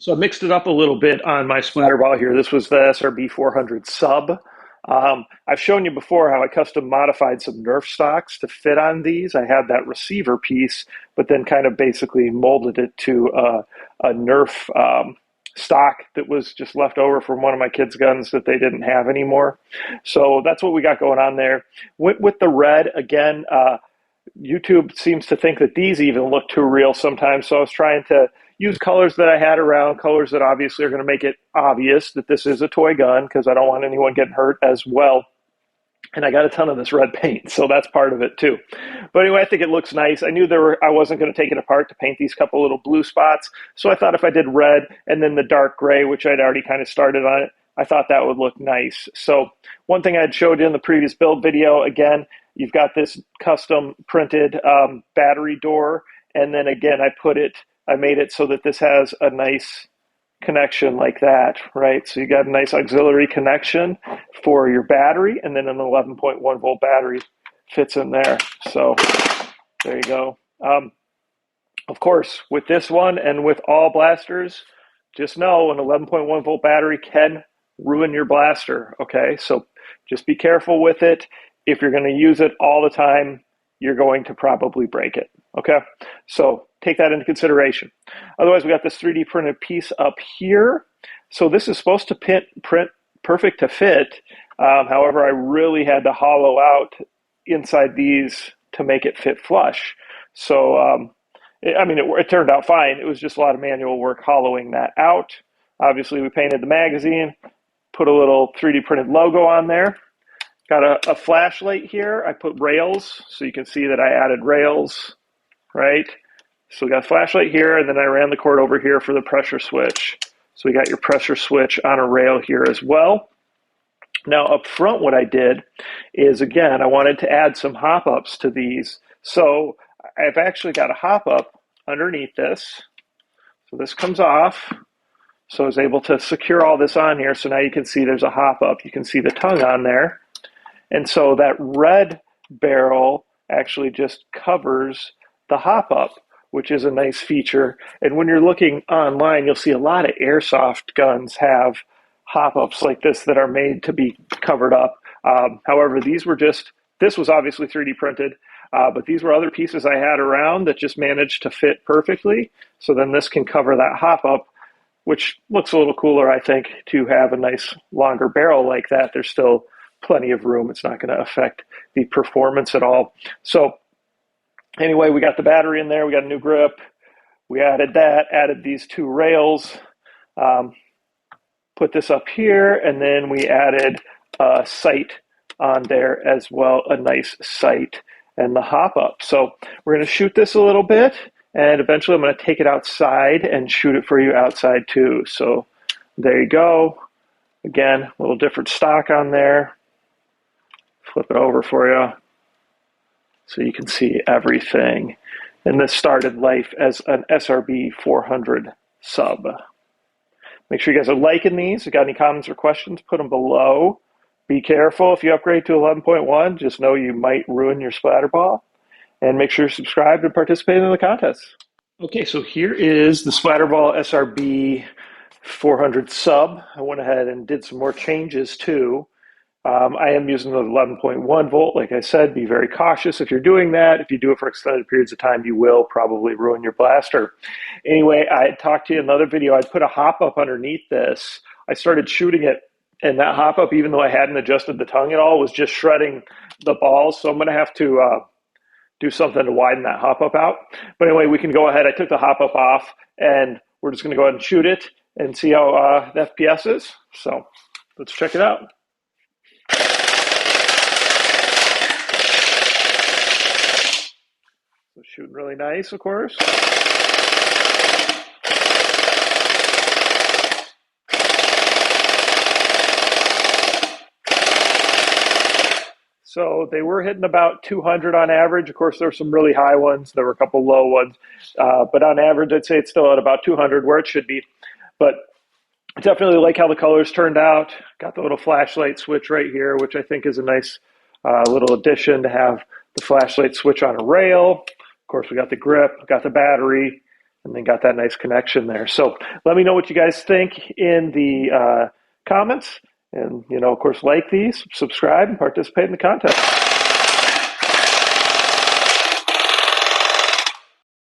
So I mixed it up a little bit on my Splatrball here. This was the SRB 400 sub. I've shown you before how I custom modified some Nerf stocks to fit on these. I had that receiver piece, but then kind of basically molded it to a Nerf stock that was just left over from one of my kids' guns that they didn't have anymore. So that's what we got going on there. With the red, again, YouTube seems to think that these even look too real sometimes. So I was trying to use colors that I had around, colors that obviously are going to make it obvious that this is a toy gun because I don't want anyone getting hurt as well. And I got a ton of this red paint, so that's part of it too. But anyway, I think it looks nice. I knew I wasn't going to take it apart to paint these couple little blue spots. So I thought if I did red and then the dark gray, which I'd already kind of started on it, I thought that would look nice. So one thing I had showed you in the previous build video, again, you've got this custom printed battery door. And then again, I made it so that this has a nice connection like that, right? So you got a nice auxiliary connection for your battery, and then an 11.1 volt battery fits in there. So there you go. Of course, with this one and with all blasters, just know an 11.1 volt battery can ruin your blaster, okay? So just be careful with it. If you're going to use it all the time, you're going to probably break it, okay? So take that into consideration. Otherwise, we got this 3D printed piece up here. So this is supposed to print perfect to fit. However, I really had to hollow out inside these to make it fit flush. So, it turned out fine. It was just a lot of manual work hollowing that out. Obviously, we painted the magazine, put a little 3D printed logo on there. Got a flashlight here. I put rails, so you can see that I added rails, right? So we got a flashlight here, and then I ran the cord over here for the pressure switch. So we got your pressure switch on a rail here as well. Now up front, what I did is, again, I wanted to add some hop-ups to these. So I've actually got a hop-up underneath this. So this comes off. So I was able to secure all this on here. So now you can see there's a hop-up. You can see the tongue on there. And so that red barrel actually just covers the hop-up, which is a nice feature. And when you're looking online, you'll see a lot of airsoft guns have hop-ups like this that are made to be covered up. However, this was obviously 3D printed, but these were other pieces I had around that just managed to fit perfectly. So then this can cover that hop-up, which looks a little cooler, I think, to have a nice longer barrel like that. There's still plenty of room. It's not going to affect the performance at all. So anyway, we got the battery in there. We got a new grip. We added that, added these two rails, put this up here, and then we added a sight on there as well, a nice sight and the hop up. So we're going to shoot this a little bit, and eventually I'm going to take it outside and shoot it for you outside too. So there you go. Again, a little different stock on there. Flip it over for you so you can see everything. And this started life as an SRB 400 sub. Make sure you guys are liking these. If you got any comments or questions, put them below. Be careful if you upgrade to 11.1. Just know you might ruin your Splatrball. And make sure you're subscribed and participate in the contests. Okay, so here is the Splatrball SRB 400 sub. I went ahead and did some more changes too. I am using the 11.1 volt. Like I said, be very cautious if you're doing that. If you do it for extended periods of time, you will probably ruin your blaster. Anyway, I talked to you in another video. I'd put a hop-up underneath this. I started shooting it, and that hop-up, even though I hadn't adjusted the tongue at all, was just shredding the balls. So I'm going to have to do something to widen that hop-up out. But anyway, we can go ahead. I took the hop-up off, and we're just going to go ahead and shoot it and see how the FPS is. So let's check it out. So shooting really nice, of course. So they were hitting about 200 on average. Of course, there were some really high ones. There were a couple low ones. But on average, I'd say it's still at about 200 where it should be. But I definitely like how the colors turned out. Got the little flashlight switch right here, which I think is a nice little addition to have the flashlight switch on a rail. Of course, we got the grip, got the battery, and then got that nice connection there. So let me know what you guys think in the comments. And, of course, like these, subscribe, and participate in the contest.